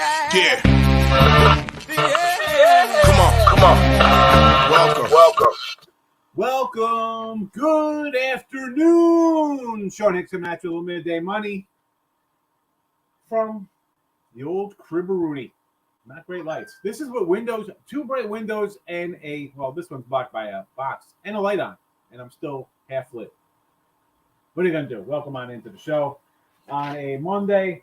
Yeah. Come on. Welcome. Good afternoon. Sean Hicks and Match a little midday money from the old Cribberoonie. Not great lights. This is what windows, two bright windows and this one's blocked by a box and a light on, and I'm still half lit. What are you going to do? Welcome on into the show. On a Monday,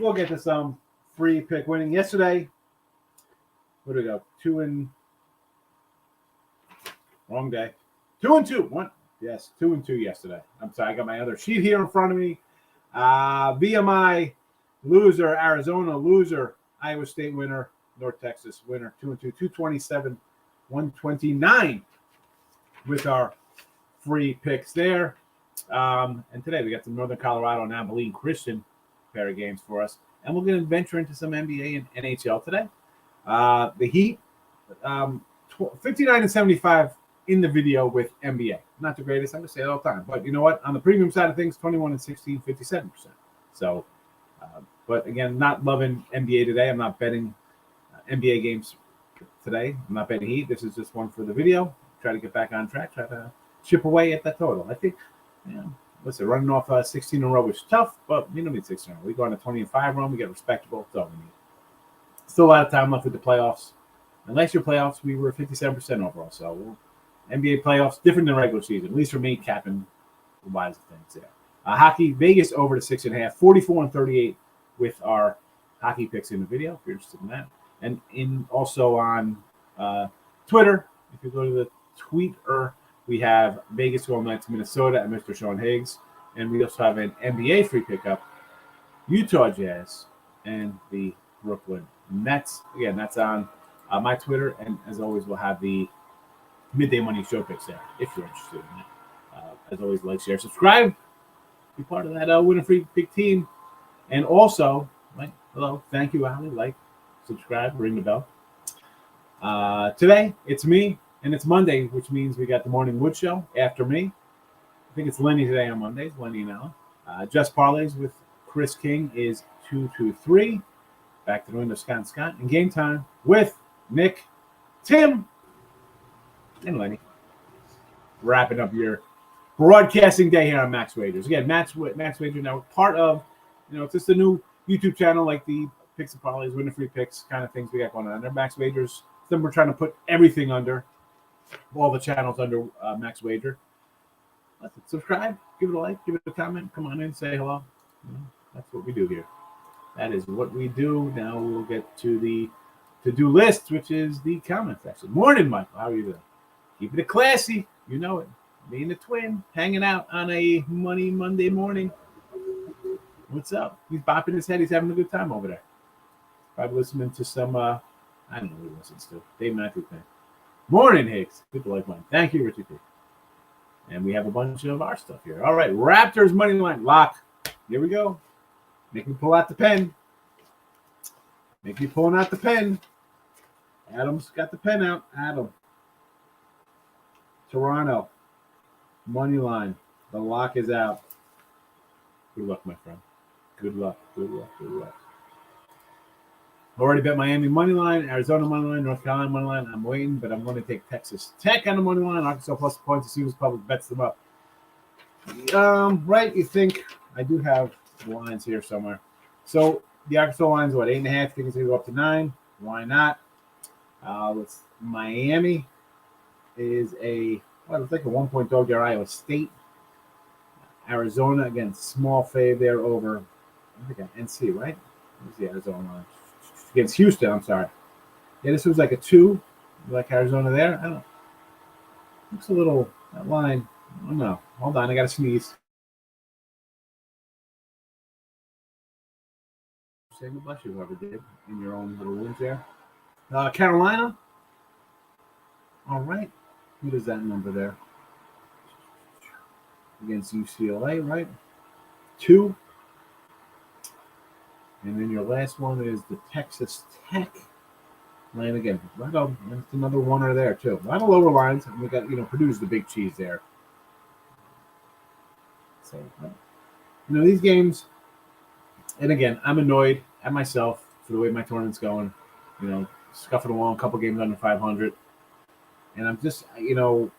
we'll get to some free pick winning. Yesterday, what do we go? 2 and wrong day. 2 and 2. One. Yes, 2 and 2 yesterday. I'm sorry, I got my other sheet here in front of me. VMI loser, Arizona loser, Iowa State winner, North Texas winner, 2 and 2, 227, 129 with our free picks there. And today we got some Northern Colorado and Abilene Christian pair of games for us. And we're going to venture into some NBA and NHL today. The Heat, 59 and 75 in the video with NBA. Not the greatest, I'm going to say it all the time. But you know what? On the premium side of things, 21 and 16, 57%. So, but again, not loving NBA today. I'm not betting NBA games today. I'm not betting Heat. This is just one for the video. Try to get back on track. Try to chip away at that total. I think, listen, running off 16 in a row is tough, but we don't need 16 in a row. We go on a 20 and 5 run. We get respectable. That's all we need. Still a lot of time left with the playoffs. And last year playoffs, we were 57% overall. So NBA playoffs, different than regular season. At least for me, capping the wise things there. Hockey, Vegas over to 6.5, 44 and 38 with our hockey picks in the video, if you're interested in that. And also on Twitter, if you go to the tweeter, we have Vegas Golden Knights, Minnesota, and Mr. Sean Higgs. And we also have an NBA free pickup, Utah Jazz, and the Brooklyn Nets. Again, that's on my Twitter. And as always, we'll have the Midday Money Show picks there, if you're interested in that. As always, like, share, subscribe. Be part of that winner free pick team. And also, hello, thank you, Ali. Like, subscribe, ring the bell. Today, it's me. And it's Monday, which means we got the Morning Wood Show after me. I think it's Lenny today on Mondays, Lenny and Alan. Just Parlays with Chris King is 223. Back to the window, Scott. And Game Time with Nick, Tim, and Lenny. Wrapping up your broadcasting day here on Max Wagers. Again, Max Wager now part of, it's just a new YouTube channel like the Picks and Parlays, winner free picks kind of things we got going on there. Max Wagers. Then we're trying to put everything under. All the channels under Max Wager. Subscribe, give it a like, give it a comment, come on in, say hello. That's what we do here. That is what we do. Now we'll get to the to-do list, which is the comment section. Morning, Michael. How are you doing? Keeping it classy. You know it. Me and the twin hanging out on a Monday morning. What's up? He's bopping his head. He's having a good time over there. Probably listening to some, I don't know who he listens to. Dave Matthews thing. Morning, Higgs. People like mine. Thank you, Richie P. And we have a bunch of our stuff here. All right, Raptors money line lock. Here we go. Make me pull out the pen. Make me pulling out the pen. Adam's got the pen out. Adam. Toronto money line. The lock is out. Good luck, my friend. Good luck. Already bet Miami money line, Arizona money line, North Carolina money line. I'm waiting, but I'm going to take Texas Tech on the money line. Arkansas plus the points to see who's public bets them up. Right? You think I do have the lines here somewhere. So the Arkansas line's what, 8.5? I think it's going to go up to 9. Why not? Miami is it's like a 1-point dog there. Iowa State, Arizona again, small fave there over. I think NC, right? Where's the Arizona line? Against Houston, I'm sorry. Yeah, this was like a 2. Like Arizona there. I don't know. Looks a little, that line. I don't know. Hold on, I got to sneeze. Say God bless you, whoever did, in your own little rooms there. Carolina. All right. What is that number there? Against UCLA, right? 2. And then your last one is the Texas Tech line again. Right up, that's another oneer there too. A lot of lower lines. And we got, Purdue's the big cheese there. So, these games, and again, I'm annoyed at myself for the way my tournament's going. You know, scuffing along, a couple games under 500, and I'm just, you know,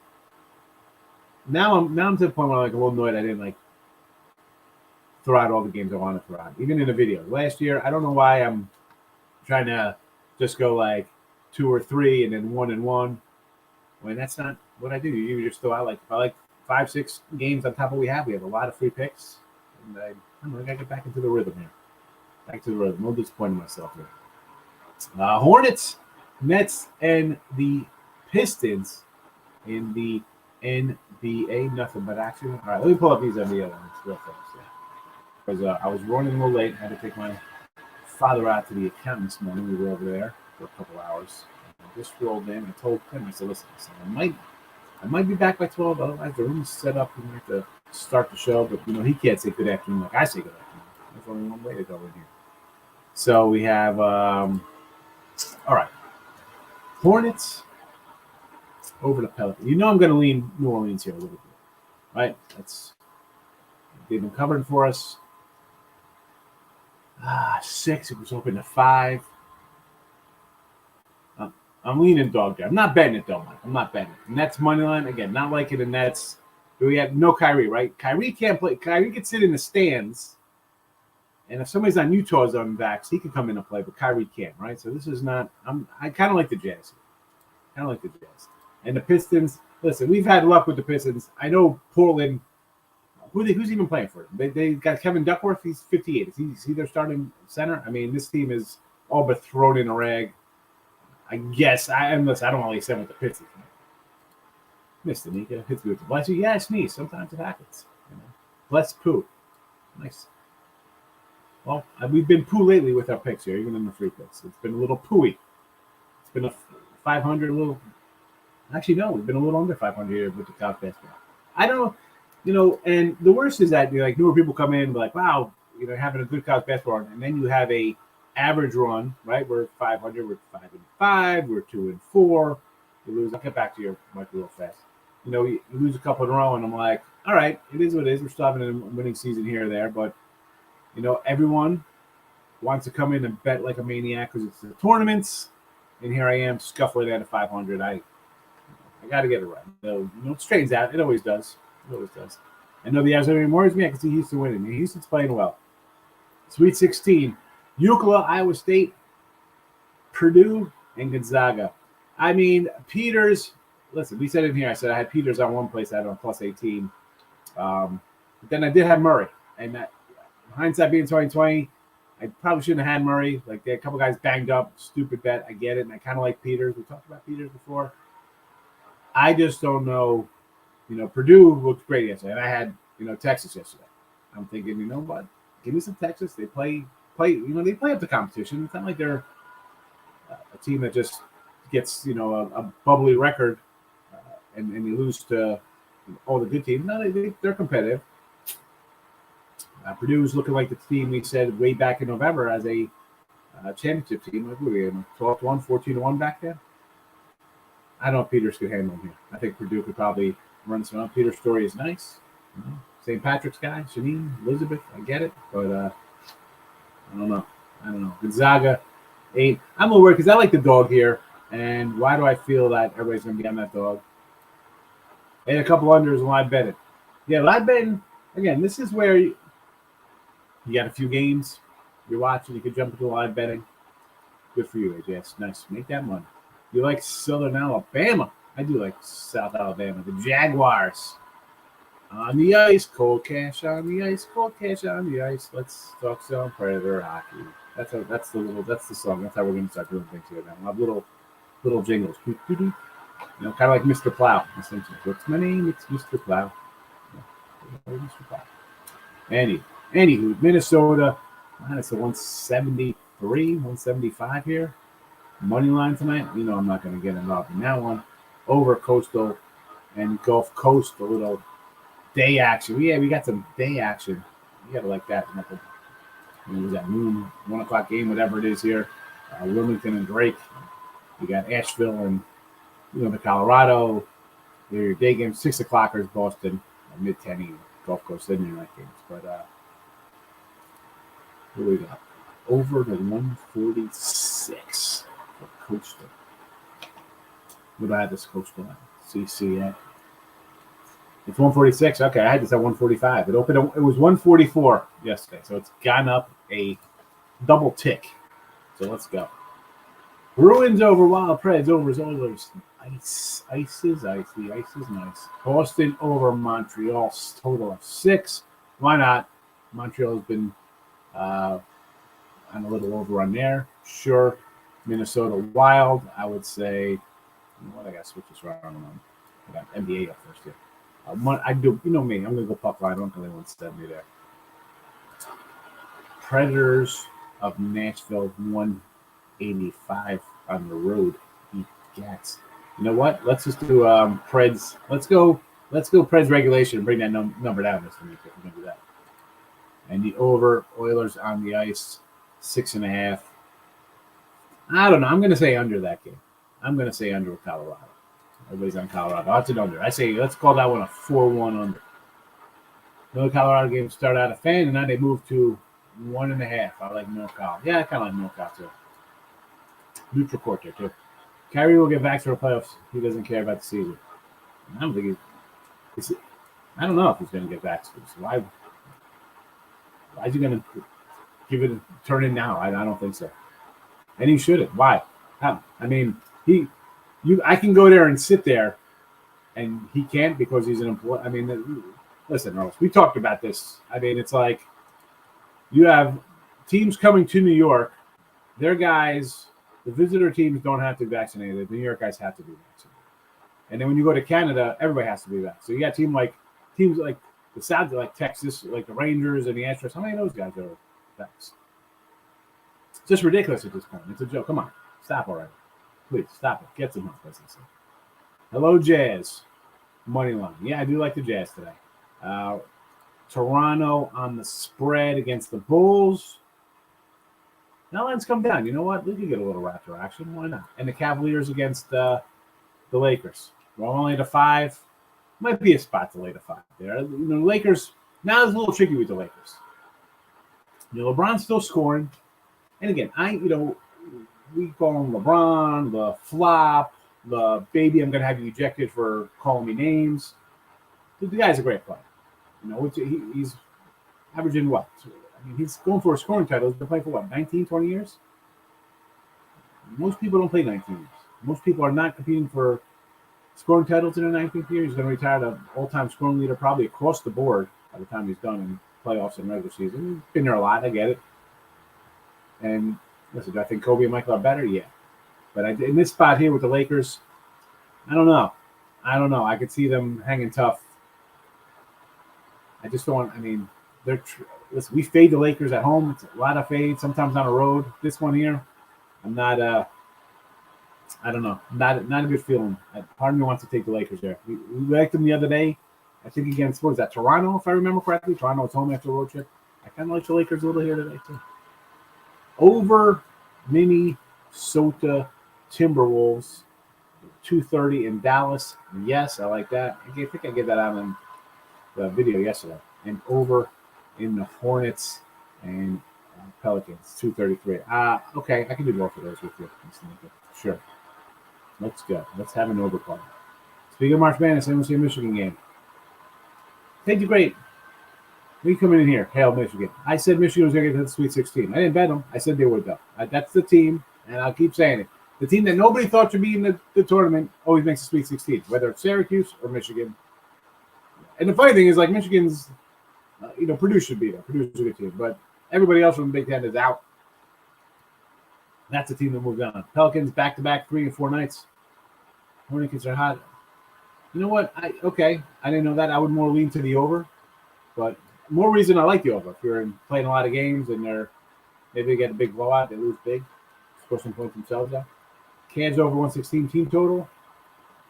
now I'm to the point where I'm like a little annoyed I didn't like throw out all the games I wanted to throw out, even in the video. Last year, I don't know why I'm trying to just go like 2 or 3 and then 1 and 1. When that's not what I do. You just throw out like, if I like 5, 6 games on top of what we have a lot of free picks. And I don't know, I got to get back into the rhythm here. Back to the rhythm. I'm a little disappointed in myself here. Hornets, Nets, and the Pistons in the NBA. Nothing but action. All right, let me pull up these NBA ones real fast. Because I was running a little late. I had to take my father out to the accountant this morning. We were over there for a couple hours. I just rolled in. I told him, I said, listen, I might be back by 12. Otherwise, the room is set up. We have to start the show. But, you know, he can't say good afternoon like I say good afternoon. There's only one way to go in here. So we have, all right, Hornets over the Pelicans. You know I'm going to lean New Orleans here a little bit, right? They've been covering for us. 6. It was open to 5. I'm leaning dog there. I'm not betting it, though, Mike. I'm not betting it. Nets money line, again, not liking the Nets. We have no Kyrie, right? Kyrie can't play. Kyrie can sit in the stands. And if somebody's on Utah's on backs, he can come in and play, but Kyrie can't, right? So this is not – I kind of like the Jazz. And the Pistons, listen, we've had luck with the Pistons. I know Portland – who's even playing for them? They got Kevin Duckworth. He's 58. Is he their starting center? I mean, this team is all but thrown in a rag. I guess. Unless I don't really say with the Pistons. Missed it, Nika. Hits me with the bless you. Yeah, I sneeze. Sometimes it happens. You know? Bless poo. Nice. Well, we've been poo lately with our picks here, even in the free picks. It's been a little pooey. It's been a 500, a little. Actually, no, we've been a little under 500 here with the college basketball. I don't know, you know, and the worst is that, you know, like, newer people come in like, wow, you know, having a good college basketball run, and then you have a average run, right? We're 500, we're 5 and 5, we're 2 and 4. You lose. I'll get back to your mic real fast. You know, you lose a couple in a row, and I'm like, all right, it is what it is. We're still having a winning season here or there, but you know, everyone wants to come in and bet like a maniac because it's the tournaments, and here I am scuffling out of 500. I got to get it right. So, you know, it straightens out. It always does. I know the Arizona worries me. I can see Houston winning. Houston's playing well. Sweet 16, UCLA, Iowa State, Purdue, and Gonzaga. I mean, Peters. Listen, we said in here. I said I had Peters on one place. I had on plus 18. But then I did have Murray, and that. Hindsight being 2020, I probably shouldn't have had Murray. Like, they had a couple guys banged up. Stupid bet. I get it. And I kind of like Peters. We talked about Peters before. I just don't know. You know, Purdue looked great yesterday. And I had, you know, Texas yesterday. I'm thinking, you know what? Give me some Texas. They play, you know, they play up the competition. It's not like they're a team that just gets, you know, a bubbly record and you lose to all the good teams. No, they're competitive. Purdue's looking like the team we said way back in November as a championship team. Like, what were we in? 12-1, 14-1 back then? I don't know if Peters could handle them here. I think Purdue could probably run some up. Peter's story is nice. You know, St. Patrick's guy, Shanine, Elizabeth, I get it. But I don't know. Gonzaga, 8. I'm a little worried because I like the dog here. And why do I feel that everybody's going to be on that dog? And a couple unders and live betting. Yeah, live betting, again, this is where you got a few games you're watching. You could jump into live betting. Good for you, AJ. Nice. Make that money. You like Southern Alabama? I do like South Alabama. The Jaguars on the ice. Cold cash on the ice. Cold cash on the ice. Let's talk some Predator hockey. That's the song. That's how we're going to start doing things here now. We'll have little jingles. You know, kind of like Mr. Plow. What's my name? It's Mr. Plow. Yeah. Mr. Plow. Anywho, Minnesota, it's a 173, 175 here. Money line tonight. You know I'm not going to get involved in that one. Over Coastal and Gulf Coast, a little day action. Yeah, we got some day action. You got to like that. It was that noon, 1 o'clock game, whatever it is here. Wilmington and Drake. You got Asheville and, you know, the Colorado. Your day games, 6 o'clockers, Boston, mid-10 Gulf Coast, Sydney night games. But what do we got? over to 146 for Coastal. What do I have this Coastal at? CCA. It's 146. Okay, I had this at 145. It opened. It was 144 yesterday, so it's gone up a double tick. So let's go. Bruins over Wild, Preds over Oilers. Ice is icy. Ice is nice. Boston over Montreal. Total of 6. Why not? Montreal has been on a little overrun there. Sure. Minnesota Wild. I would say. You know what? I got to switch this around. I got NBA up first here. I do. You know me. I'm gonna go puck line. I don't think anyone's stepping me there. Predators of Nashville 185 on the road. He gets. You know what? Let's just do Preds. Let's go Preds regulation and bring that number down this week if we're gonna do that. And the over Oilers on the ice 6.5. I don't know. I'm gonna say under that game. I'm gonna say under with Colorado. Everybody's on Colorado. That's an under. I say let's call that one a 4-1 under. The Colorado game started out a fan, and now they moved to 1.5. I like NorCal. Yeah, I kind of like NorCal too. Neutral court there too. Kyrie will get back to the playoffs. He doesn't care about the season. I don't think I don't know if he's going to get back to it. So why is he going to give it a turn in now? I don't think so. And he shouldn't. Why? How? I mean, I can go there and sit there, and he can't because he's an employee. I mean, listen, Earls, we talked about this. I mean, it's like you have teams coming to New York. Their guys, the visitor teams don't have to be vaccinated. The New York guys have to be vaccinated. And then when you go to Canada, everybody has to be vaccinated. So you got teams like the South, like Texas, like the Rangers and the Astros. How many of those guys are vaccinated? It's just ridiculous at this point. It's a joke. Come on, stop already. Please stop it. Get some help. Hello, Jazz. Money line. Yeah, I do like the Jazz today. Toronto on the spread against the Bulls. Now let's come down. You know what? We could get a little Raptor action. Why not? And the Cavaliers against the Lakers. We're only to 5. Might be a spot to lay the 5 there. You know, the Lakers. Now it's a little tricky with the Lakers. You know, LeBron's still scoring. And again, we call him LeBron, the flop, the baby. I'm going to have you ejected for calling me names. The guy's a great player. You know, he's averaging what? I mean, he's going for a scoring title. He's been playing for what, 19, 20 years? Most people don't play 19 years. Most people are not competing for scoring titles in their 19th year. He's going to retire the all-time scoring leader probably across the board by the time he's done in playoffs and regular season. He's been there a lot. I get it. And listen, do I think Kobe and Michael are better? Yeah. But in this spot here with the Lakers, I don't know. I could see them hanging tough. I just don't. I mean, listen, we fade the Lakers at home. It's a lot of fade, sometimes on the road. This one here, I'm not. I don't know. Not a good feeling. Part of me wants to take the Lakers there. We liked them the other day. I think against, what was that, Toronto, if I remember correctly. Toronto was home after a road trip. I kind of like the Lakers a little here today too. Over Minnesota Timberwolves, 230 in Dallas. Yes, I like that. I think I gave that out on the video yesterday. And over in the Hornets and Pelicans, 233. Okay, I can do both of those with you. Sure. Let's go. Let's have an overcall. Speaking of March Madness, I want to see a Michigan game. Thank you, great. We coming in here. Hail Michigan. I said Michigan was going to get to the Sweet 16. I didn't bet them. I said they would, though. That's the team, and I'll keep saying it. The team that nobody thought should be in the tournament always makes the Sweet 16, whether it's Syracuse or Michigan. And the funny thing is, like, Michigan's, Purdue should be there. Purdue's a good team, but everybody else from the Big Ten is out. That's a team that moved on. Pelicans back-to-back 3 and 4 nights. Hornets are hot. You know what? I didn't know that. I would more lean to the over, but more reason I like the over. If you're playing a lot of games and maybe they get a big blowout, they lose big, score some points themselves out. Cavs over 116 team total.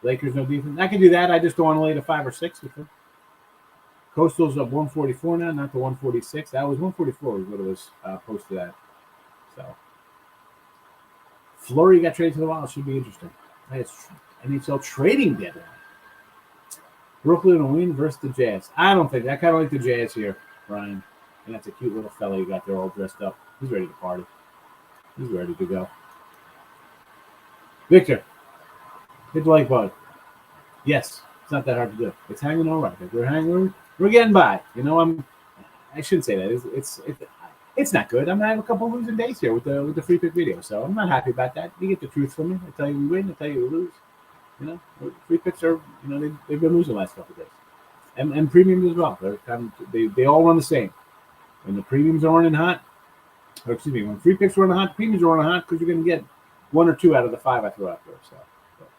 Lakers no defense. I can do that. I just don't want to lay the 5 or 6 with them. Coastal's up 144 now, not the 146. That was 144 is what it was posted at. So Flurry got traded to the Wild. Should be interesting. It's NHL trading deadline. Brooklyn will win versus the Jazz. I don't think. I kind of like the Jazz here, Brian. And that's a cute little fella you got there all dressed up. He's ready to party. He's ready to go. Victor, hit the like button. Yes, it's not that hard to do. It's hanging all right. We're hanging. We're getting by. You know, I shouldn't say that. It's not good. I'm gonna have a couple of losing days here with the free pick video, so I'm not happy about that. You get the truth from me. I tell you we win. I tell you we lose. You know, free picks are, you know, they've been losing the last couple of days, and premiums as well. They're kind of, they all run the same. When the premiums are running hot, or excuse me, when free picks are running hot, premiums are running hot because you're going to get 1 or 2 out of the 5 I throw out there. So but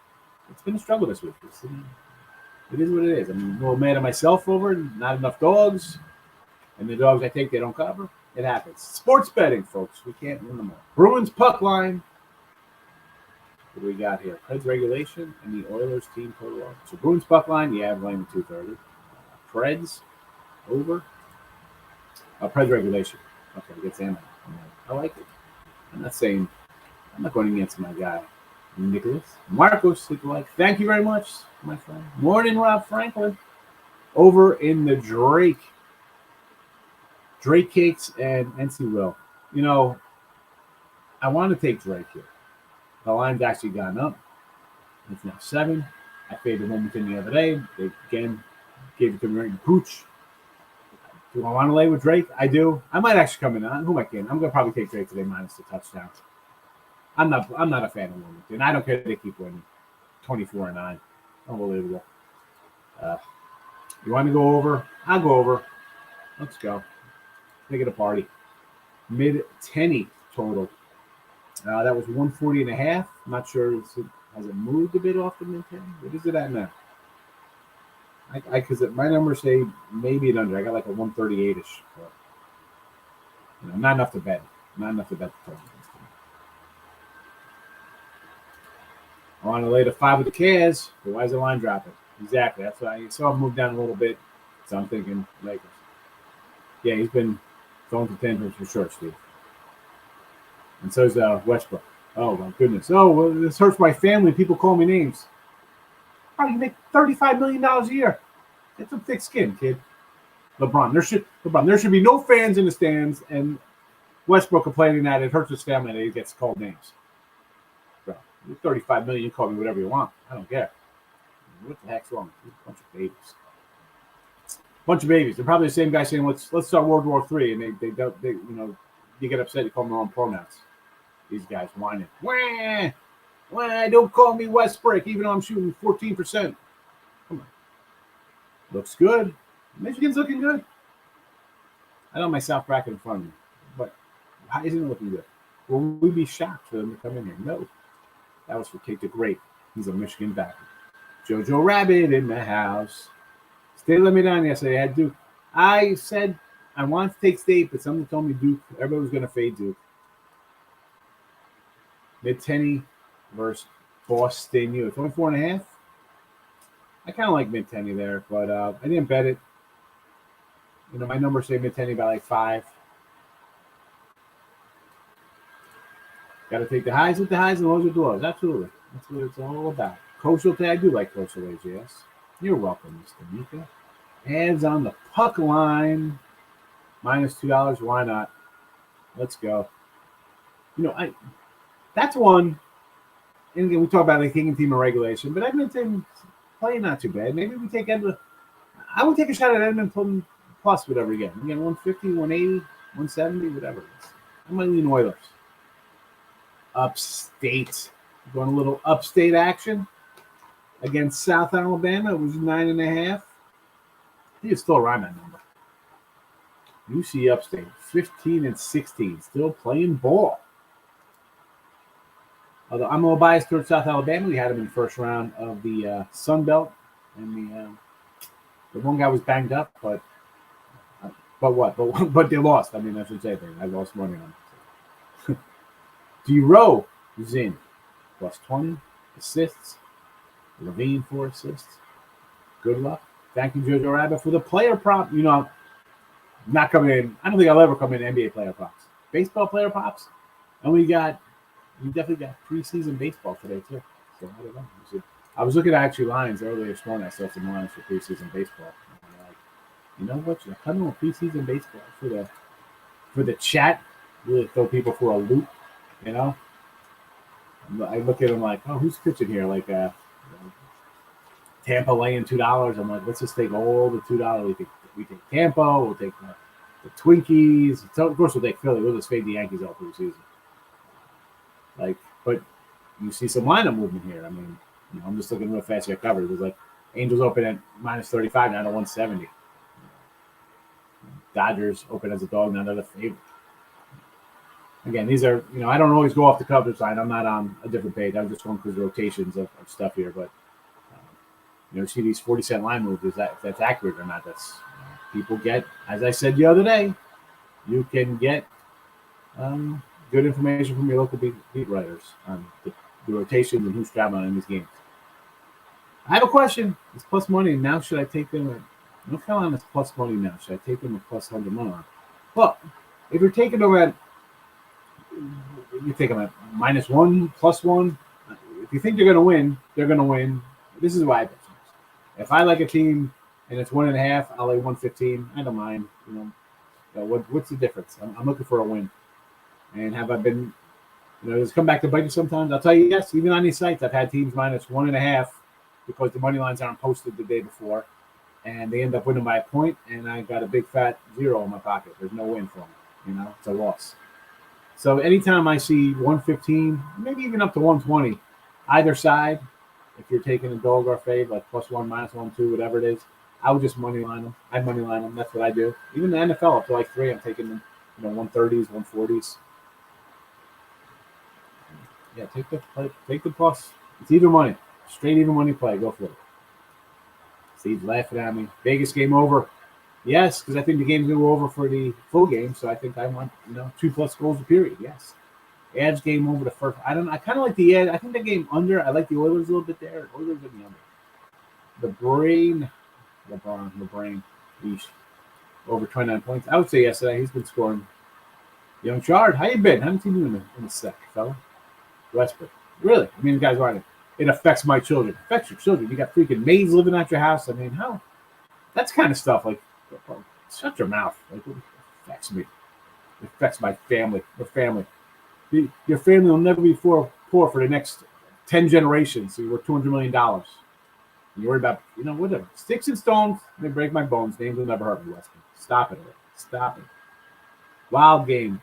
it's been a struggle this week. It is what it is. I'm a little mad at myself over not enough dogs, and the dogs I take they don't cover. It happens. Sports betting, folks. We can't win them all. Bruins puck line. What do we got here? Preds regulation and the Oilers team total. So Bruins puck line, yeah, I'm laying 230. Preds over. Preds regulation. Okay, gets in. I like it. I'm not saying I'm not going against my guy, Nicholas. Marcos, thank you very much, my friend. Morning, Rob Franklin. Over in the Drake Cakes and NC Will. You know, I want to take Drake here. The line's actually gone up. It's now 7. I favored Wilmington the other day. They again gave it to me Pooch. Do I want to lay with Drake? I do. I might actually come in. Who am I kidding? I'm gonna probably take Drake today minus the touchdown. I'm not a fan of Wilmington. I don't care if they keep winning. 24-9. Unbelievable. You want to go over? I'll go over. Let's go. Make it a party. Mid-10 total. That was 140.5. I'm not sure. Has it moved a bit off the mid-10? What is it at now? Because my numbers say maybe it under. I got like a 138-ish. But, you know, not enough to bet. Not enough to bet the total. I want to lay the 5 with the Cavs. But why is the line dropping? Exactly. That's why I saw him move down a little bit. So I'm thinking Lakers. Yeah, he's been going to tantrums for sure, Steve. And so is Westbrook. Oh, my goodness. Oh, well, this hurts my family. People call me names. Oh, you make $35 million a year. Get some thick skin, kid. LeBron, there should be no fans in the stands, and Westbrook complaining that it hurts his family that he gets called names. Bro, you're $35 million, you call me whatever you want. I don't care. What the heck's wrong with you? Bunch of babies. They're probably the same guy saying, let's start World War III, and they you know, you get upset, you call them their own pronouns. These guys whining. Wah, don't call me Westbrook, even though I'm shooting 14%. Come on. Looks good. Michigan's looking good. I don't have my South bracket in front of me, but how isn't it looking good? Will we be shocked for them to come in here? No. That was for Kate the Great. He's a Michigan backer. Jojo Rabbit in the house. State let me down yesterday. I had Duke. I said I want to take State, but someone told me Duke. Everybody was going to fade Duke. Mid-10 versus Boston U. 24.5. I kind of like mid-10 there, but I didn't bet it. You know, my numbers say mid-10 by like 5. Got to take the highs with the highs and lows with the lows. Absolutely. That's what it's all about. Coastal Tag, I do like Coastal AGS. You're welcome, Mr. Mika. Hands on the puck line. Minus $2. Why not? Let's go. You know, that's one. And again, we talk about the King team of regulation, but Edmonton playing not too bad. Maybe we take Edmonton. I would take a shot at Edmonton plus whatever you get. You get 150, 180, 170, whatever it is. I might lean Oilers. Upstate. Going a little upstate action against South Alabama. It was 9.5. I think it's still around that number. UC Upstate, 15-16, still playing ball. Although I'm a little biased towards South Alabama. We had them in the first round of the Sun Belt, and the one guy was banged up, but they lost. I mean, I should say that I lost money on it. D-Row is in, plus 20 assists. Levine 4 assists. Good luck. Thank you, Jojo Rabbit, for the player prop. You know, not coming in. I don't think I'll ever come in NBA player props. Baseball player props. And we definitely got preseason baseball today, too. So I don't know. I was looking at actually lines earlier this morning. I saw some lines for preseason baseball. And I'm like, you know what? You're coming with preseason baseball for the chat. really throw people for a loop, you know. I look at them like, oh, who's pitching here? Like Tampa laying $2. I'm like, let's just take all the $2. We take Tampa. We'll take the Twinkies. So of course, we'll take Philly. We'll just fade the Yankees all through the season. Like, but you see some lineup movement here. I mean, I'm just looking real fast at coverage. It's like Angels open at -35, now to 170. Dodgers open as a dog, now they're the favorite. Again, these are, I don't always go off the coverage line. I'm not on a different page. I'm just going through the rotations of stuff here. But, see these 40-cent line moves, if that's accurate or not. That's people get, as I said the other day, you can get good information from your local beat writers on the rotations and who's traveling in these games. I have a question. It's plus money. Now should I take them at North Carolina's plus money now? Should I take them at plus 100 more? Well, if you're taking them at -1, +1. If you think they're going to win, they're going to win. This is why I bet. If I like a team and it's 1.5, I'll lay 115. I don't mind. What's the difference? I'm looking for a win. And have I been, does it come back to bite you sometimes? I'll tell you, yes. Even on these sites, I've had teams -1.5 because the money lines aren't posted the day before, and they end up winning by a point, and I got a big fat 0 in my pocket. There's no win for me. It's a loss. So anytime I see 115, maybe even up to 120, either side, if you're taking a dog or a fave, like +1, -1, 2, whatever it is, I would just money line them. I money line them. That's what I do. Even the NFL up to like 3, I'm taking them, 130s, 140s. Yeah, take the plus. It's even money. Straight even money play. Go for it. Steve's laughing at me. Vegas game over. Yes, because I think the game's going to go over for the full game. So I think I want, 2+ goals a period. Yes. Avs game over the first. I kind of like the Avs. I think the game under. I like the Oilers a little bit there. Oilers in the under. The brain. Eesh. Over 29 points. I would say yesterday he's been scoring. Young Chard, how you been? Haven't seen you in a sec, fella. Westbrook. Really? I mean, guys aren't. It affects my children. It affects your children. You got freaking maids living at your house. I mean, how? That's kind of stuff. Like, shut your mouth. Like, it affects me. It affects my family. Your family. Your family will never be poor for the next 10 generations. So you're worth $200 million. You worry about, whatever. Sticks and stones, they break my bones. Names will never hurt me, Westbrook. Stop it. Stop it. Wild game.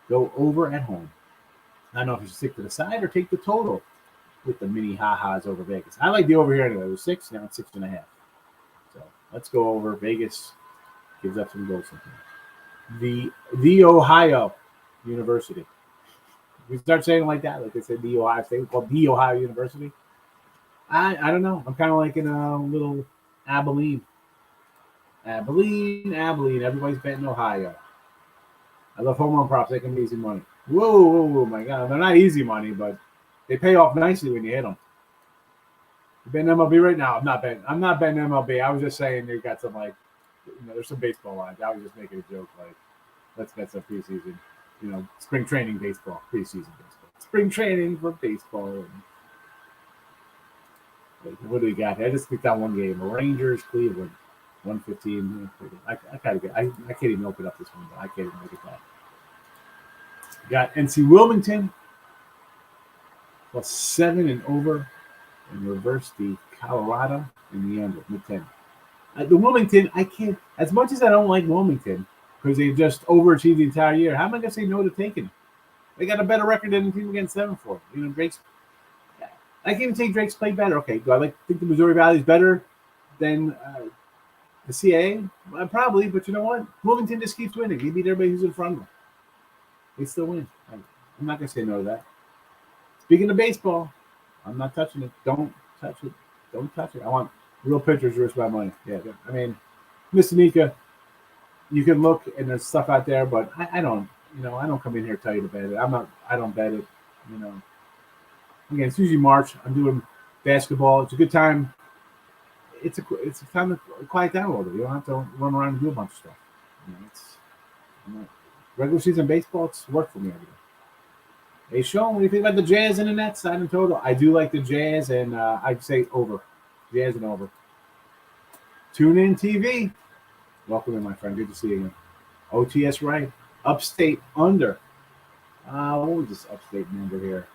Go over at home. I don't know if you should stick to the side or take the total with the mini ha-has over Vegas. I like the over here anyway. It was 6, now it's 6.5. So let's go over. Vegas gives up some goals. The Ohio University. We start saying it like that, like they said the Ohio State, called the Ohio University. I don't know. I'm kind of like in a little Abilene. Abilene. Everybody's betting Ohio. I love home run props. They can be easy money. Whoa, my God. They're not easy money, but they pay off nicely when you hit them. You betting MLB right now? I'm not betting MLB. I was just saying they got some, there's some baseball lines. I was just making a joke, let's bet some preseason. Spring training baseball, preseason baseball. Spring training for baseball. What do we got? I just clicked on one game. Rangers, Cleveland, 115. I can't even open up this one, but I can't even look at that. Got NC Wilmington +7 and over, and reverse the Colorado in the under, mid-10. The Wilmington, I can't, as much as I don't like Wilmington, because they just overachieved the entire year, how am I going to say no to taking it? They got a better record than the team against 7-4. Drake's, I can even take Drake's play better. Okay, do I think the Missouri Valley is better than the CAA? Probably, but you know what? Wilmington just keeps winning. They beat everybody who's in front of them. They still win. I'm not going to say no to that. Speaking of baseball, I'm not touching it. Don't touch it. Don't touch it. I want real pitchers to risk my money. Yeah, I mean, Miss Anika, you can look and there's stuff out there, but I don't. I don't come in here to tell you to bet it. I don't bet it. Again, it's usually March. I'm doing basketball. It's a good time. It's a time to quiet down a little bit. You don't have to run around and do a bunch of stuff. Regular season baseball, it's work for me every day. Hey, Sean, what do you think about the Jazz and the Nets side and total? I do like the Jazz, and I'd say over. Jazz and over. Tune in TV. Welcome in, my friend. Good to see you again. OTS right. Upstate under What was this upstate number here?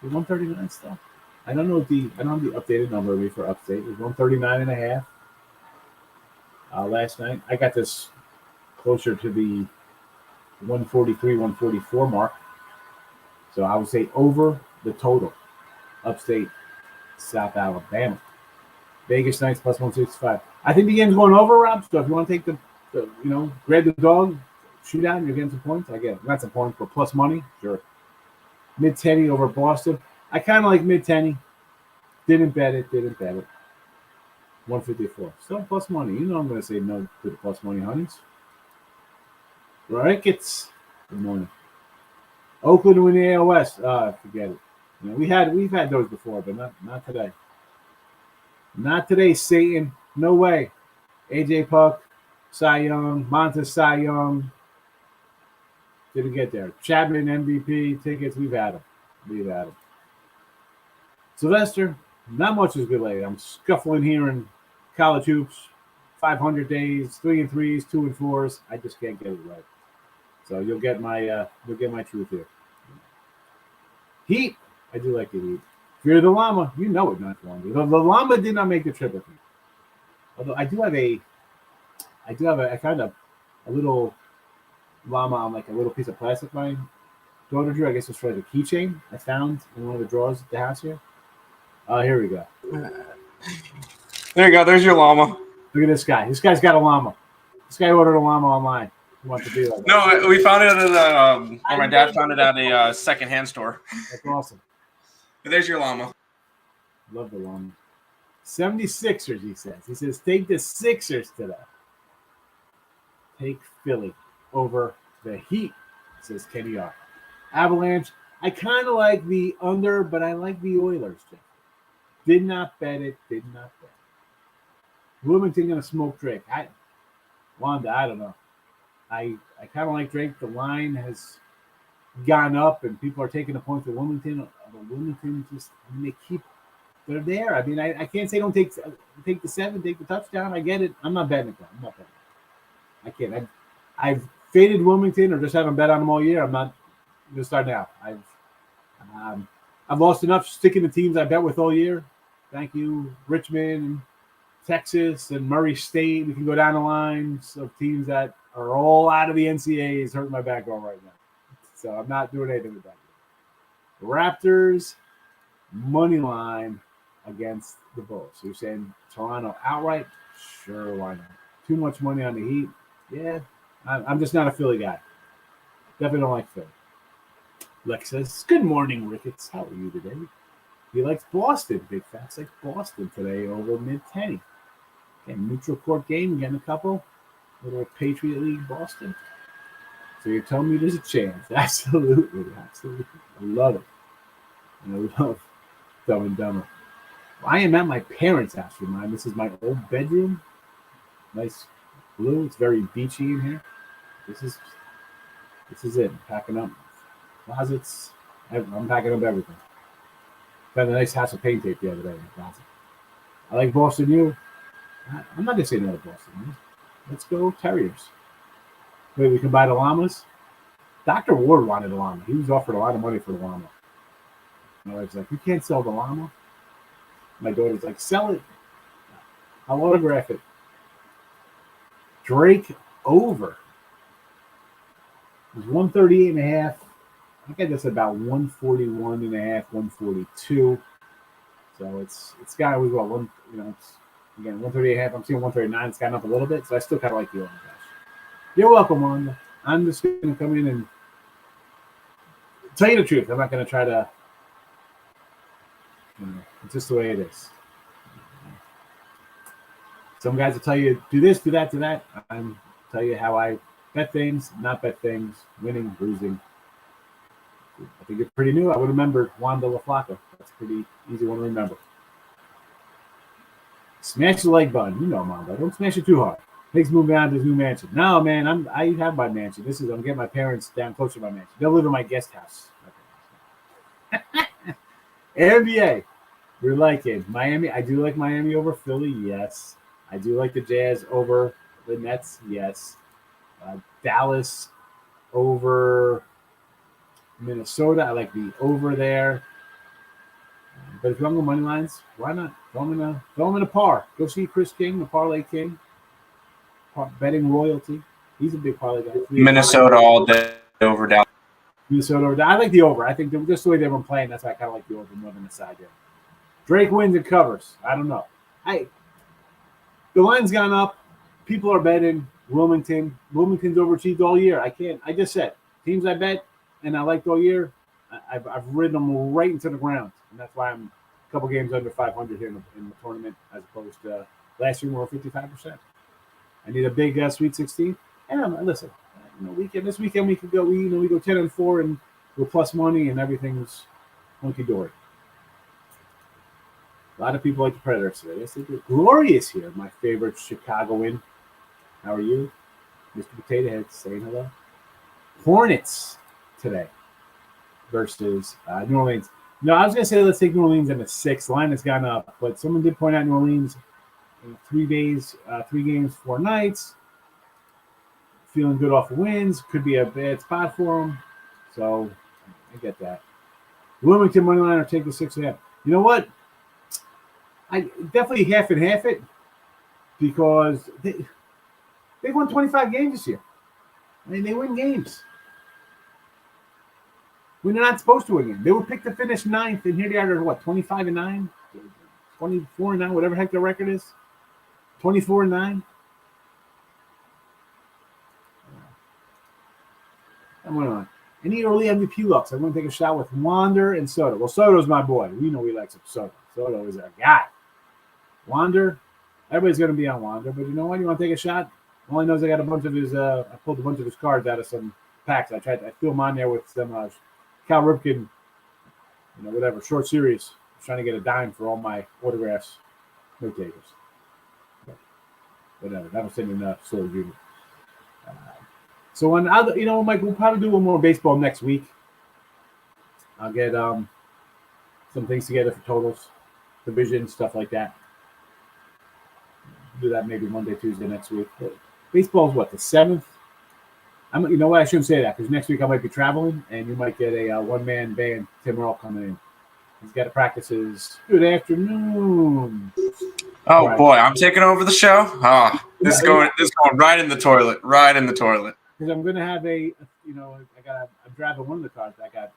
139 still. I don't have the updated number for upstate. It was 139.5 last night. I got this closer to the 143, 144 mark. So I would say over the total. Upstate South Alabama. Vegas Knights plus 165. I think the game's going over, Rob. So if you want to take the grab the dog, shoot out, and you're getting some points, I get it. Not some points, but plus money, sure. Mid-10 over Boston. I kind of like mid-10. Didn't bet it. 154. Still plus money. You know I'm going to say no to the plus money, honeys. Ricketts. Good morning. Oakland to win the AL West. Forget it. We've had those before, but not today. Not today, Satan. No way. AJ Puck, Cy Young, Montes Cy Young. Didn't get there. Chapman MVP tickets. We've had them. Sylvester, not much is good lately. I'm scuffling here in college hoops. 500 days, 3 and 3s, 2 and 4s. I just can't get it right. So you'll get my truth here. Heat. I do like the Heat. Fear the Llama. You know it, not one. The Llama did not make the trip with me. Although I do have a little llama on like a little piece of plastic my daughter drew. I guess it's for the keychain I found in one of the drawers at the house here. Here we go. There you go. There's your llama. Look at this guy. This guy's got a llama. This guy ordered a llama online. He wants to be like that. No, we found it at or my dad found it at a secondhand store. That's awesome. There's your llama. Love the llama. 76ers, he says. He says, take the Sixers today. Take Philly over the Heat, says Kenny R. Avalanche. I kind of like the under, but I like the Oilers, Jeff. Did not bet it. Bloomington going to smoke Drake. Wanda, I don't know. I kind of like Drake. The line has gone up, and people are taking the point to Wilmington. Wilmington they're there. I mean, I can't say don't take the 7, take the touchdown. I get it. I'm not betting it, though. I'm not betting it. I can't. I've faded Wilmington or just haven't bet on them all year. I'm not going to start now. I've lost enough sticking to teams I bet with all year. Thank you, Richmond, Texas, and Murray State. We can go down the lines of teams that are all out of the NCAAs. Hurting my backbone right now. So I'm not doing anything with that. Raptors, money line against the Bulls. So you're saying Toronto outright? Sure, why not? Too much money on the Heat? Yeah, I'm just not a Philly guy. Definitely don't like Philly. Lex says, good morning, Ricketts. How are you today? He likes Boston. Big Fat's like Boston today over mid-10. Okay, neutral court game. Getting a couple. Little Patriot League Boston. So you're telling me there's a chance. Absolutely. I love it. And I love Dumb and Dumber. Well, I am at my parents' house, remind. This is my old bedroom. Nice blue. It's very beachy in here. This is it. I'm packing up closets. I'm packing up everything. Got a nice house of paint tape the other day in the closet. I like Boston U. I'm not going to say no to Boston. Let's go Terriers. Wait, we can buy the llamas? Dr. Ward wanted a llama. He was offered a lot of money for the llama. My wife's like, you can't sell the llama. My daughter's like, sell it. I'll autograph it. Drake over. It was 138.5. I think that's about 141.5, 142. So it's got to be what one, it's again 138.5. I'm seeing 139. It's gotten up a little bit, so I still kind of like the over. You're welcome, Wanda. I'm just going to come in and tell you the truth. I'm not going to try to. It's just the way it is. Some guys will tell you do this, do that, do that. I'm tell you how I bet things, not bet things, winning, losing. I think it's pretty new. I would remember Wanda LaFlaca. That's a pretty easy one to remember. Smash the like button. You know, Wanda. Don't smash it too hard. Higgs moving on to his new mansion. No, man, I have my mansion. I'm getting my parents down closer to my mansion. They'll live in my guest house. NBA. We're liking Miami. I do like Miami over Philly. Yes. I do like the Jazz over the Nets. Yes. Dallas over Minnesota. I like the over there. But if you want to go money lines, why not? Throw them in a par. Go see Chris King, the parlay king, betting royalty. He's a big parlay guy. Minnesota all day over down. Minnesota over. I like the over. I think just the way they've been playing, that's why I kind of like the over more than the side there. Drake wins and covers. I don't know. The line's gone up. People are betting Wilmington. Wilmington's overachieved all year. I just said teams I bet and I liked all year. I've ridden them right into the ground, and that's why I'm a couple games under 500 here in the tournament, as opposed to last year we were 55%. I need a big Sweet 16. And listen, this weekend we could go. We go 10-4 and we're plus money and everything's hunky dory. A lot of people like the Predators today. Yes, they do. Glorious here, my favorite Chicagoan. How are you, Mr. Potato Head? Saying hello. Hornets today versus New Orleans. No, I was going to say let's take New Orleans in the 6. Line has gone up, but someone did point out New Orleans in 3 days, 3 games, 4 nights. Feeling good off the wins. Could be a bad spot for them. So I get that. Wilmington money line or take the 6.5. You know what? I definitely half and half it because they won 25 games this year. I mean, they win games. When they're not supposed to win games. They were picked to finish 9th, and here they are, what, 25-9? 24-9, whatever heck their record is. 24-9. I'm going on. Any early MVP looks? I'm going to take a shot with Wander and Soto. Well, Soto's my boy. We know he likes Soto. Soto is our guy. Wander, everybody's going to be on Wander, but you know what? You want to take a shot? All I know is I got a bunch of his. I pulled a bunch of his cards out of some packs. I threw them on there with some Cal Ripken, whatever short series. I was trying to get a dime for all my autographs, note takers. Whatever. That was sitting in the storage unit. So Mike, we'll probably do one more baseball next week. I'll get some things together for totals, division, stuff like that. Do that maybe Monday, Tuesday next week. But baseball's what, the 7th? You know what? I shouldn't say that because next week I might be traveling, and you might get a one-man band, Tim Earl, coming in. He's got to practice his good afternoon. Oh right. Boy, I'm taking over the show. This is going right in the toilet, right in the toilet. Because I'm going to have I'm driving one of the cars. I got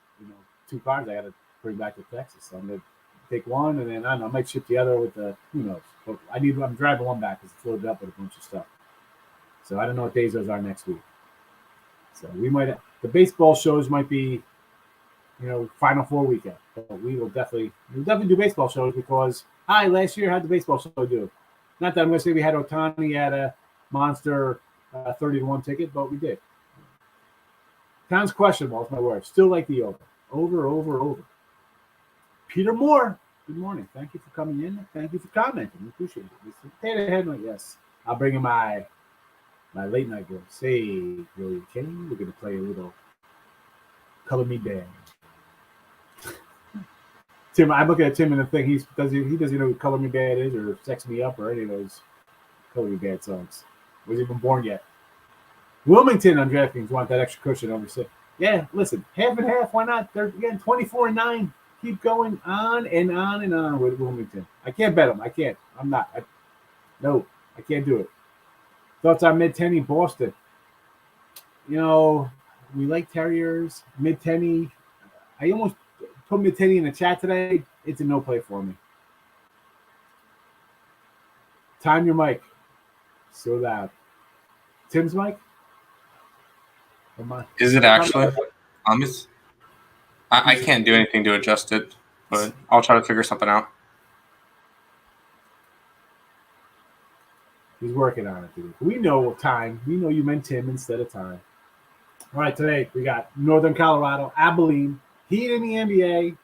2 cars I got to bring back to Texas. So I'm going to take one, and then I don't know, I might ship the other with the who knows. But I'm driving one back because it's loaded up with a bunch of stuff. So I don't know what days those are next week. So the baseball shows might be, Final Four weekend. But we'll definitely do baseball shows because last year how'd the baseball show do? Not that I'm going to say we had Ohtani at a monster 30-1 ticket, but we did. Sounds questionable, is my word. Still like the over. Over. Peter Moore, good morning. Thank you for coming in. Thank you for commenting. We appreciate it. Potato Head, yes. I'll bring in my late night girl. Say, Billy King, we're going to play a little Color Me Bad. Tim, I'm looking at Tim in the thing. He doesn't know who Color Me Bad is or Sex Me Up or any of those Color Me Bad songs. Wasn't even born yet. Wilmington on DraftKings want that extra cushion over 6. Yeah, listen, half and half. Why not? They're again 24-9. Keep going on and on and on with Wilmington. I can't bet them. I can't. I'm not. I can't do it. Thoughts on mid-tenny Boston. We like Terriers. Mid-tenny. I almost put mid-tenny in the chat today. It's a no play for me. Time your mic. So loud. Tim's mic? Is it actually? I can't do anything to adjust it, but I'll try to figure something out. He's working on it, dude. We know time. We know you meant Tim instead of time. All right, today we got Northern Colorado, Abilene, Heat in the NBA,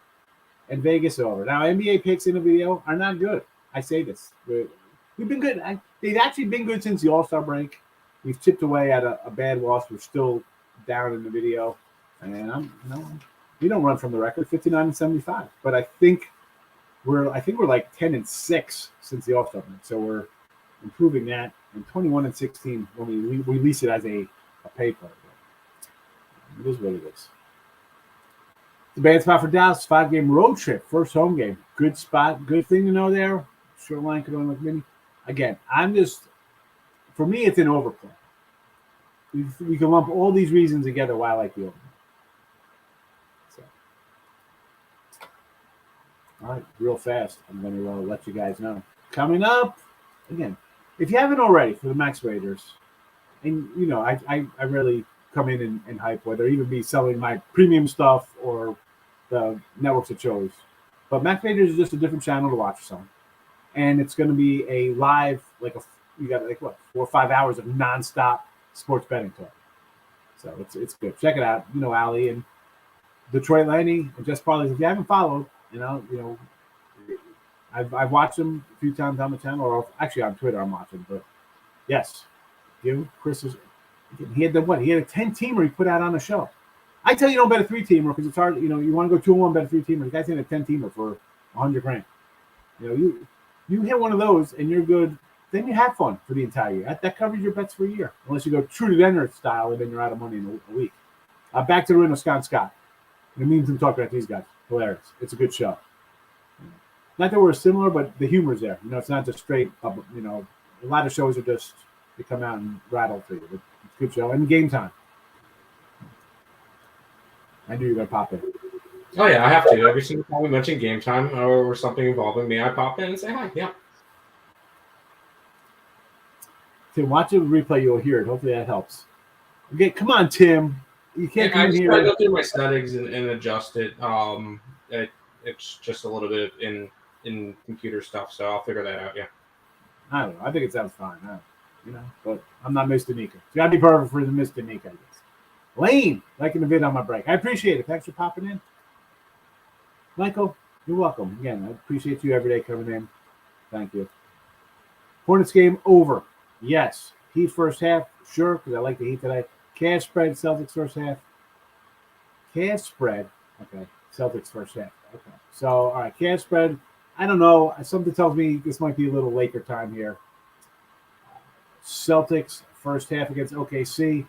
and Vegas over. Now, NBA picks in the video are not good. I say this. We've been good. They've actually been good since the All-Star break. We've chipped away at a bad loss. We're still down in the video. And we don't run from the record, 59-75. But I think we're like 10-6 since the All-Star break. So we're improving that. And 21-16 when we release it as a pay player. It is what it is. The bad spot for Dallas, 5-game road trip, first home game. Good spot, good thing to know there. Short line could only look mini. Again, for me, it's an overplay. We can lump all these reasons together why I like the overplay. So, all right, real fast, I'm going to let you guys know. Coming up, again, if you haven't already for the Max Raiders, and I really come in and hype, whether even be selling my premium stuff or the networks it chose. But Max Raiders is just a different channel to watch some. And it's going to be a live, you got 4 or 5 hours of nonstop sports betting talk. So it's good. Check it out. Ali and Detroit Lenny and Just Parlays. If you haven't followed, I've watched them a few times on the channel, or actually on Twitter I'm watching. But yes, Chris is. He had a 10-teamer he put out on the show. I tell you, don't bet a 3-teamer because it's hard. You want to go 2-1, bet a 3-teamer. The guy's in a 10-teamer for $100,000. You hit one of those and you're good. Then you have fun for the entire year. That covers your bets for a year, unless you go true to Denver style and then you're out of money in a week. Back to the Reno Scott. The memes I'm talking about these guys. Hilarious. It's a good show. Not that we're similar, but the humor's there. It's not just straight up. A lot of shows are just they come out and rattle for you. It's a good show. And game time. I knew you were going to pop in. Oh, yeah, I have to. Every single time we mention game time or something involving me, I pop in and say hi. Yeah. Tim, watch the replay. You'll hear it. Hopefully that helps. Okay, come on, Tim. You can't come in here. I go through my settings and adjust it. It's just a little bit in computer stuff, so I'll figure that out, yeah. I don't know. I think it sounds fine. But I'm not Mr. Nika. It's got to be perfect for the Mr. Nika, I guess. Lane, liking the vid on my break. I appreciate it. Thanks for popping in. Michael, you're welcome. Again, I appreciate you every day coming in. Thank you. Hornets game over. Yes. Heat first half. Sure, because I like the Heat today. Cash spread, Celtics first half. Cash spread. Okay. Celtics first half. Okay. So, all right. Cash spread. I don't know. Something tells me this might be a little Laker time here. Celtics first half against OKC.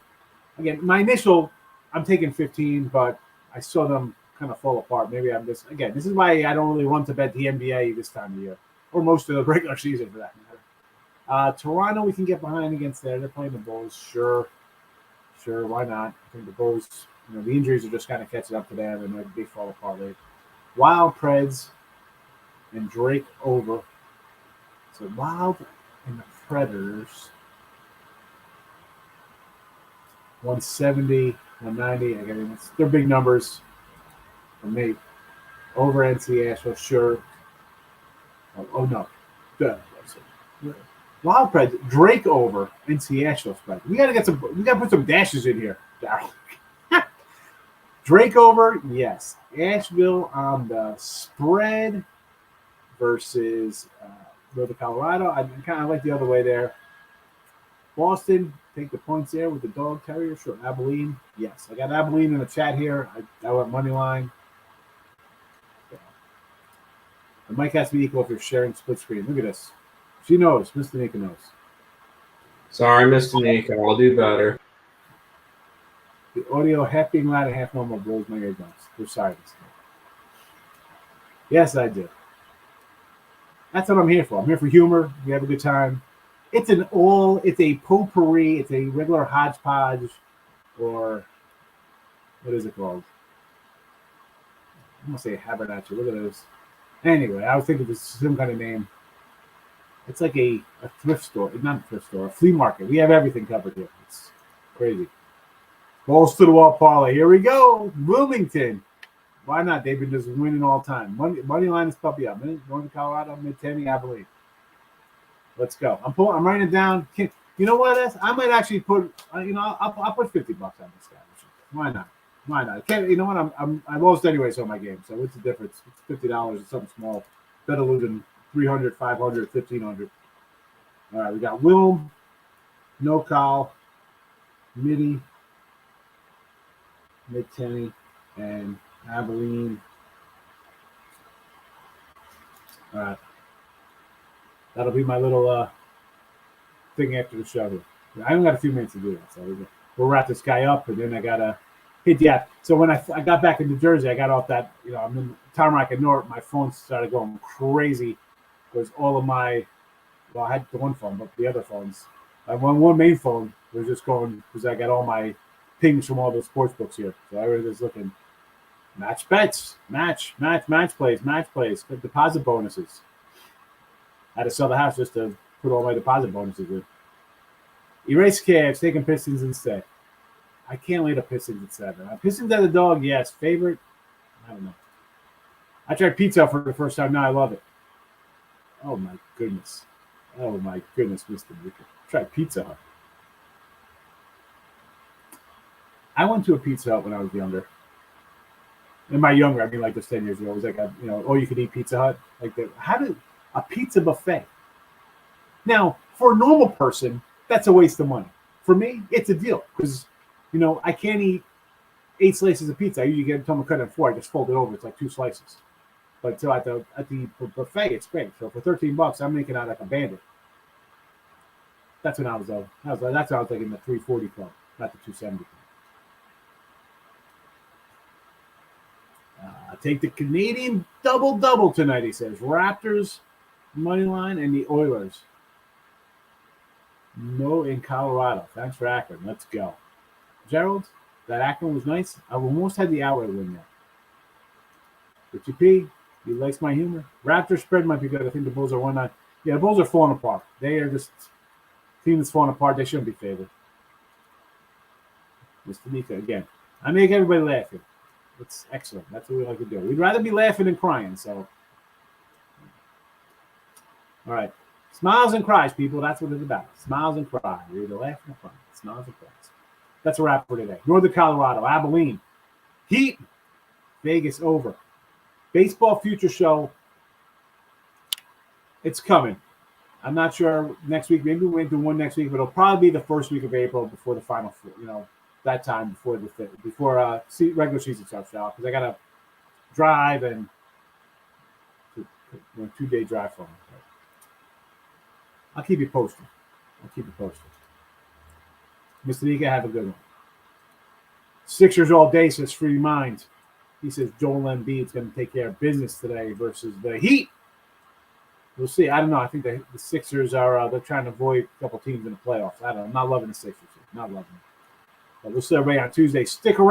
Again, my initial, I'm taking 15, but I saw them kind of fall apart. Maybe I'm just, again, this is why I don't really want to bet the NBA this time of year, or most of the regular season for that matter. Toronto, we can get behind against there. They're playing the Bulls. Sure, why not? I think the Bulls, the injuries are just kind of catching up to them, and they fall apart later. Wild Preds and Drake over. So Wild and the Predators. 170, 190. Again, they're big numbers for me. Over NC Asheville, sure. Oh no. Wild Preds, Drake over NC Asheville spread. We gotta put some dashes in here, Darryl. Drake over, yes. Asheville on the spread versus Northern Colorado. I kind of like the other way there. Boston, take the points there with the dog terrier. Sure. Abilene, yes. I got Abilene in the chat here. I went money line. Yeah. The mic has to be equal if you're sharing split screen. Look at this. She knows. Mr. Nika knows. Sorry, Mr. Nika. I'll do better. The audio half being loud and half normal blows my eardrums. We're sorry. Yes, I do. That's what I'm here for. I'm here for humor. We have a good time. It's a potpourri. It's a regular hodgepodge, or what is it called? I'm gonna say Haberdasher. Look at those. Anyway, I was thinking of some kind of name. It's like a thrift store, not a thrift store, a flea market. We have everything covered here. It's crazy. Balls to the wall parlay. Here we go. Wilmington. Why not? They've been just winning all the time. Money line is puppy up. Northern Colorado, mid-10, Abilene. Let's go. I'm writing it down. You know what? I might actually put. I'll put $50 on this guy. Why not? You know what? I lost anyways on my game. So what's the difference? It's $50. It's something small. Better losing 300, 500, 1,500. All right, we got Wilm, No Call, Midi, Mid-Tenny, and Abilene. All right. That'll be my little thing after the show here. I only got a few minutes to do that, so we'll wrap this guy up, and then I gotta Yeah. So when I got back in New Jersey, I got off that, I'm in Tamarack and North. My phone started going crazy because all of I had the one phone, but the other phones, one main phone was just going because I got all my pings from all the sports books here. So I was just looking, match bets, match plays, good deposit bonuses. I had to sell the house just to put all my deposit bonuses in. Erase Cavs, taking Pistons instead. I can't lay the Pistons at 7. Pistons at the dog, yes. Favorite, I don't know. I tried pizza for the first time. Now I love it. Oh my goodness, Mr. Luca. Tried Pizza Hut. I went to a Pizza Hut when I was younger. In my younger, I mean, like just 10 years ago, it was like you could eat Pizza Hut. Like a pizza buffet. Now, for a normal person, that's a waste of money. For me, it's a deal because, I can't eat 8 slices of pizza. I usually get them cut in 4. I just fold it over. It's like 2 slices. But so at the buffet, it's great. So for $13, I'm making out like a bandit. That's when I was though. That's when I was like in the 340 club, not the 270 club. Take the Canadian double tonight, he says. Raptors, money line, and the Oilers. No in Colorado. Thanks for Akron. Let's go. Gerald, that Akron was nice. I almost had the hour win there. Richie P, he likes my humor. Raptors spread might be good. I think the Bulls are 1-9. Yeah, the Bulls are falling apart. They are just team that's falling apart. They shouldn't be favored. Mr. Nika, again. I make everybody laugh here. It's excellent. That's what we like to do. We'd rather be laughing than crying, so. All right. Smiles and cries, people. That's what it's about. Smiles and cries. You're either laughing or crying. Smiles and cries. That's a wrap for today. Northern Colorado, Abilene. Heat. Vegas over. Baseball Future Show. It's coming. I'm not sure next week. Maybe we won't do one next week, but it'll probably be the first week of April before the final, that time before regular season starts out. Because I got to drive and 2-day drive for me. I'll keep you posted. Mr. Nika, have a good one. Sixers all day, says Free Mind. He says Joel Embiid's going to take care of business today versus the Heat. We'll see. I don't know. I think the Sixers are they're trying to avoid a couple teams in the playoffs. I don't know. I'm not loving the Sixers. Not loving them. But we'll see everybody on Tuesday. Stick around.